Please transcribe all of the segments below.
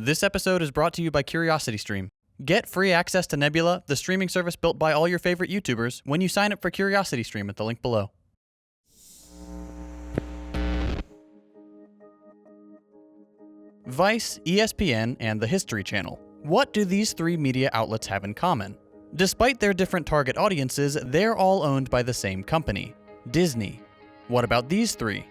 This episode is brought to you by CuriosityStream. Get free access to Nebula, the streaming service built by all your favorite YouTubers, when you sign up for CuriosityStream at the link below. Vice, ESPN, and the History Channel. What do these three media outlets have in common? Despite their different target audiences, they're all owned by the same company, Disney. What about these three?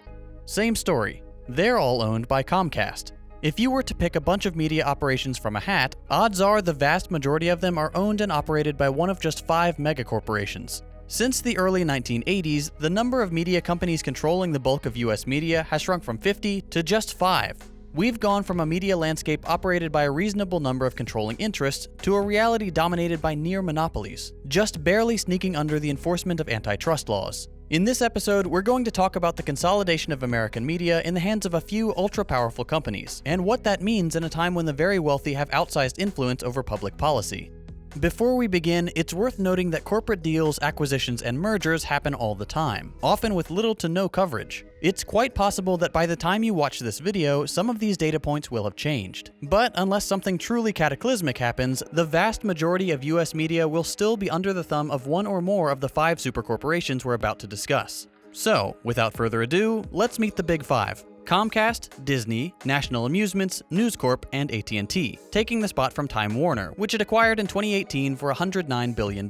Same story. They're all owned by Comcast. If you were to pick a bunch of media operations from a hat, odds are the vast majority of them are owned and operated by one of just 5 megacorporations. Since the early 1980s, the number of media companies controlling the bulk of US media has shrunk from 50 to just 5. We've gone from a media landscape operated by a reasonable number of controlling interests to a reality dominated by near monopolies, just barely sneaking under the enforcement of antitrust laws. In this episode, we're going to talk about the consolidation of American media in the hands of a few ultra-powerful companies, and what that means in a time when the very wealthy have outsized influence over public policy. Before we begin, it's worth noting that corporate deals, acquisitions, and mergers happen all the time, often with little to no coverage. It's quite possible that by the time you watch this video, some of these data points will have changed. But unless something truly cataclysmic happens, the vast majority of US media will still be under the thumb of one or more of the 5 supercorporations we're about to discuss. So, without further ado, let's meet the Big 5. Comcast, Disney, National Amusements, News Corp, and AT&T, taking the spot from Time Warner, which it acquired in 2018 for $109 billion.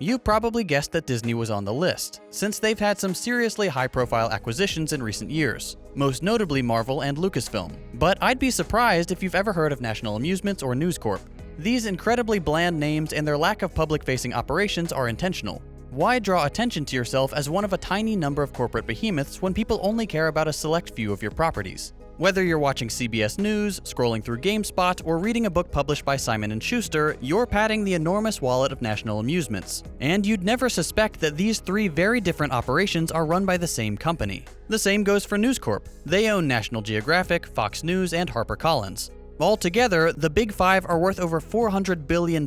You probably guessed that Disney was on the list, since they've had some seriously high-profile acquisitions in recent years, most notably Marvel and Lucasfilm. But I'd be surprised if you've ever heard of National Amusements or News Corp. These incredibly bland names and their lack of public-facing operations are intentional. Why draw attention to yourself as one of a tiny number of corporate behemoths when people only care about a select few of your properties? Whether you're watching CBS News, scrolling through GameSpot, or reading a book published by Simon & Schuster, you're padding the enormous wallet of National Amusements. And you'd never suspect that these 3 very different operations are run by the same company. The same goes for News Corp. They own National Geographic, Fox News, and HarperCollins. Altogether, the Big 5 are worth over $400 billion,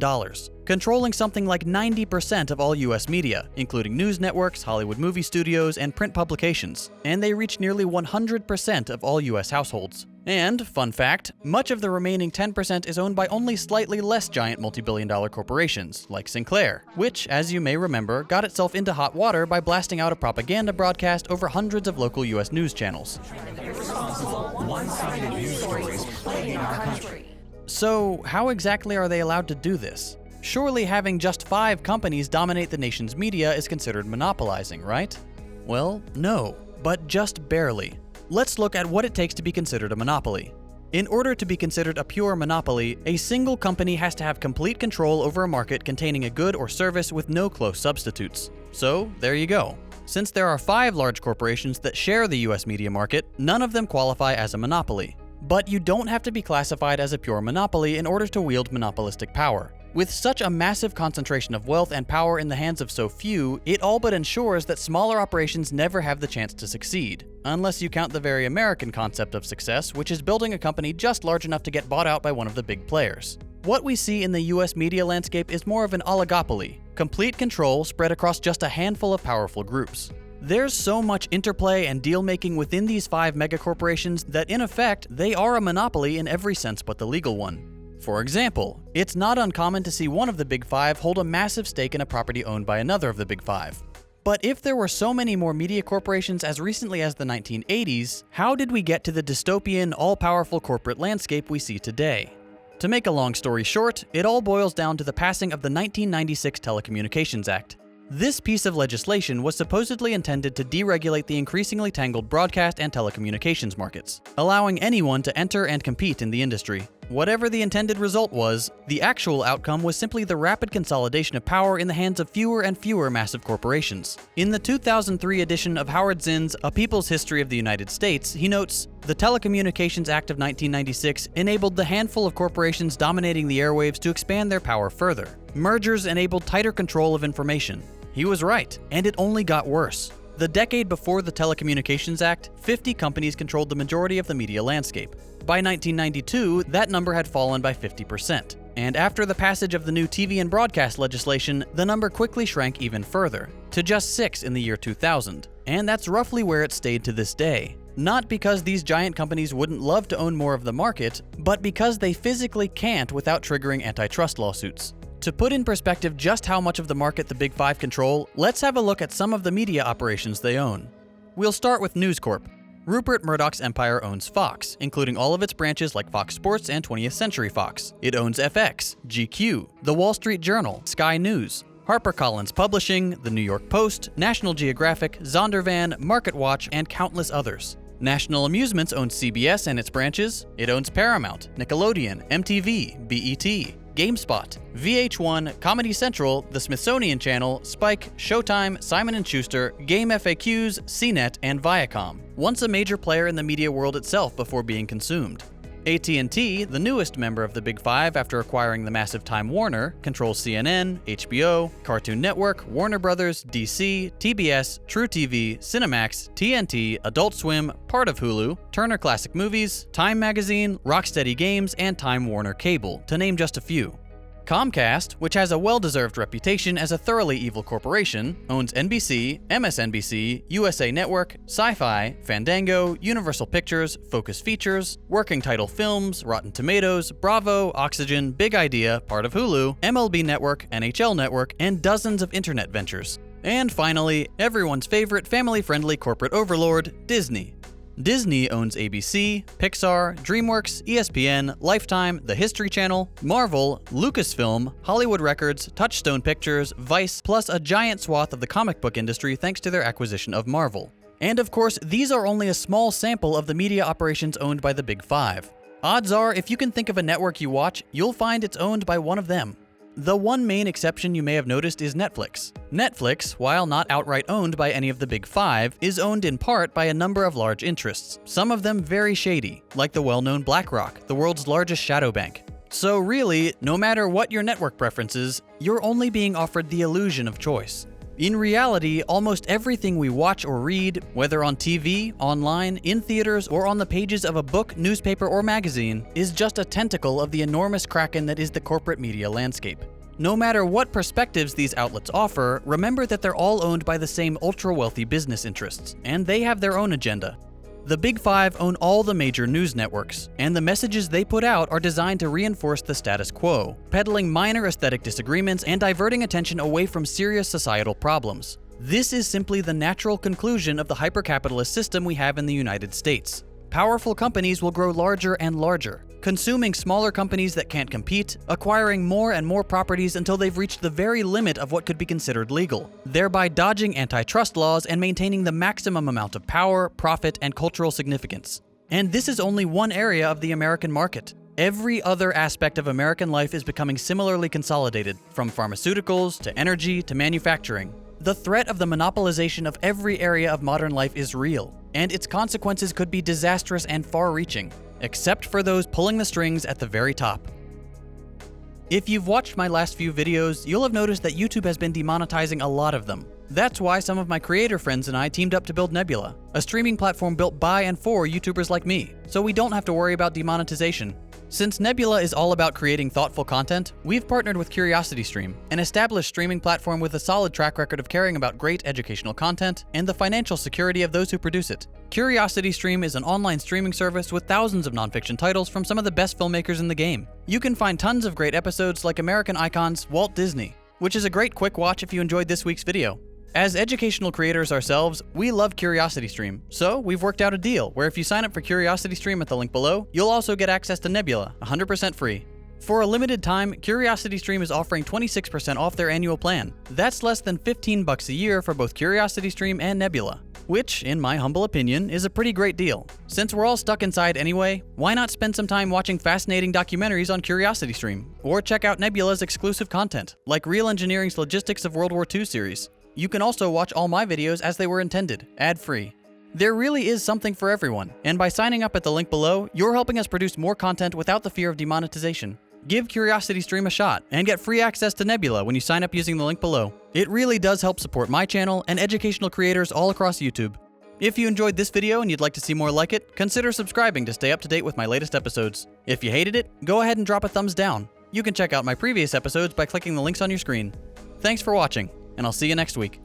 controlling something like 90% of all US media, including news networks, Hollywood movie studios, and print publications, and they reach nearly 100% of all US households. And, fun fact, much of the remaining 10% is owned by only slightly less giant multi-billion-dollar corporations, like Sinclair, which, as you may remember, got itself into hot water by blasting out a propaganda broadcast over hundreds of local US news channels. One-sided news stories plaguing our country. So, how exactly are they allowed to do this? Surely having just 5 companies dominate the nation's media is considered monopolizing, right? Well, no, but just barely. Let's look at what it takes to be considered a monopoly. In order to be considered a pure monopoly, a single company has to have complete control over a market containing a good or service with no close substitutes. So, there you go. Since there are 5 large corporations that share the US media market, none of them qualify as a monopoly. But you don't have to be classified as a pure monopoly in order to wield monopolistic power. With such a massive concentration of wealth and power in the hands of so few, it all but ensures that smaller operations never have the chance to succeed. Unless you count the very American concept of success, which is building a company just large enough to get bought out by one of the big players. What we see in the US media landscape is more of an oligopoly, complete control spread across just a handful of powerful groups. There's so much interplay and deal-making within these 5 megacorporations that in effect, they are a monopoly in every sense but the legal one. For example, it's not uncommon to see one of the Big 5 hold a massive stake in a property owned by another of the Big 5. But if there were so many more media corporations as recently as the 1980s, how did we get to the dystopian, all-powerful corporate landscape we see today? To make a long story short, it all boils down to the passing of the 1996 Telecommunications Act. This piece of legislation was supposedly intended to deregulate the increasingly tangled broadcast and telecommunications markets, allowing anyone to enter and compete in the industry. Whatever the intended result was, the actual outcome was simply the rapid consolidation of power in the hands of fewer and fewer massive corporations. In the 2003 edition of Howard Zinn's A People's History of the United States, he notes, "The Telecommunications Act of 1996 enabled the handful of corporations dominating the airwaves to expand their power further. Mergers enabled tighter control of information." He was right, and it only got worse. The decade before the Telecommunications Act, 50 companies controlled the majority of the media landscape. By 1992, that number had fallen by 50%. And after the passage of the new TV and broadcast legislation, the number quickly shrank even further, to just 6 in the year 2000. And that's roughly where it stayed to this day. Not because these giant companies wouldn't love to own more of the market, but because they physically can't without triggering antitrust lawsuits. To put in perspective just how much of the market the Big Five control, let's have a look at some of the media operations they own. We'll start with News Corp. Rupert Murdoch's empire owns Fox, including all of its branches like Fox Sports and 20th Century Fox. It owns FX, GQ, The Wall Street Journal, Sky News, HarperCollins Publishing, The New York Post, National Geographic, Zondervan, MarketWatch, and countless others. National Amusements owns CBS and its branches. It owns Paramount, Nickelodeon, MTV, BET, GameSpot, VH1, Comedy Central, The Smithsonian Channel, Spike, Showtime, Simon & Schuster, Game FAQs, CNET, and Viacom, once a major player in the media world itself before being consumed. AT&T, the newest member of the Big Five after acquiring the massive Time Warner, controls CNN, HBO, Cartoon Network, Warner Brothers, DC, TBS, truTV, Cinemax, TNT, Adult Swim, part of Hulu, Turner Classic Movies, Time Magazine, Rocksteady Games, and Time Warner Cable, to name just a few. Comcast, which has a well-deserved reputation as a thoroughly evil corporation, owns NBC, MSNBC, USA Network, Sci-Fi, Fandango, Universal Pictures, Focus Features, Working Title Films, Rotten Tomatoes, Bravo, Oxygen, Big Idea, part of Hulu, MLB Network, NHL Network, and dozens of internet ventures. And finally, everyone's favorite family-friendly corporate overlord, Disney. Disney owns ABC, Pixar, DreamWorks, ESPN, Lifetime, The History Channel, Marvel, Lucasfilm, Hollywood Records, Touchstone Pictures, Vice, plus a giant swath of the comic book industry thanks to their acquisition of Marvel. And of course, these are only a small sample of the media operations owned by the Big Five. Odds are, if you can think of a network you watch, you'll find it's owned by one of them. The one main exception you may have noticed is Netflix. Netflix, while not outright owned by any of the Big Five, is owned in part by a number of large interests, some of them very shady, like the well-known BlackRock, the world's largest shadow bank. So really, no matter what your network preferences, you're only being offered the illusion of choice. In reality, almost everything we watch or read, whether on TV, online, in theaters, or on the pages of a book, newspaper, or magazine, is just a tentacle of the enormous kraken that is the corporate media landscape. No matter what perspectives these outlets offer, remember that they're all owned by the same ultra-wealthy business interests, and they have their own agenda. The Big Five own all the major news networks, and the messages they put out are designed to reinforce the status quo, peddling minor aesthetic disagreements and diverting attention away from serious societal problems. This is simply the natural conclusion of the hyper-capitalist system we have in the United States. Powerful companies will grow larger and larger, consuming smaller companies that can't compete, acquiring more and more properties until they've reached the very limit of what could be considered legal, thereby dodging antitrust laws and maintaining the maximum amount of power, profit, and cultural significance. And this is only one area of the American market. Every other aspect of American life is becoming similarly consolidated, from pharmaceuticals to energy to manufacturing. The threat of the monopolization of every area of modern life is real, and its consequences could be disastrous and far-reaching, except for those pulling the strings at the very top. If you've watched my last few videos, you'll have noticed that YouTube has been demonetizing a lot of them. That's why some of my creator friends and I teamed up to build Nebula, a streaming platform built by and for YouTubers like me, so we don't have to worry about demonetization. Since Nebula is all about creating thoughtful content, we've partnered with CuriosityStream, an established streaming platform with a solid track record of caring about great educational content and the financial security of those who produce it. CuriosityStream is an online streaming service with thousands of nonfiction titles from some of the best filmmakers in the game. You can find tons of great episodes like American Icons, Walt Disney, which is a great quick watch if you enjoyed this week's video. As educational creators ourselves, we love CuriosityStream, so we've worked out a deal where if you sign up for CuriosityStream at the link below, you'll also get access to Nebula, 100% free. For a limited time, CuriosityStream is offering 26% off their annual plan. That's less than $15 a year for both CuriosityStream and Nebula, which, in my humble opinion, is a pretty great deal. Since we're all stuck inside anyway, why not spend some time watching fascinating documentaries on CuriosityStream, or check out Nebula's exclusive content, like Real Engineering's Logistics of World War II series. You can also watch all my videos as they were intended, ad-free. There really is something for everyone, and by signing up at the link below, you're helping us produce more content without the fear of demonetization. Give CuriosityStream a shot, and get free access to Nebula when you sign up using the link below. It really does help support my channel and educational creators all across YouTube. If you enjoyed this video and you'd like to see more like it, consider subscribing to stay up to date with my latest episodes. If you hated it, go ahead and drop a thumbs down. You can check out my previous episodes by clicking the links on your screen. Thanks for watching, and I'll see you next week.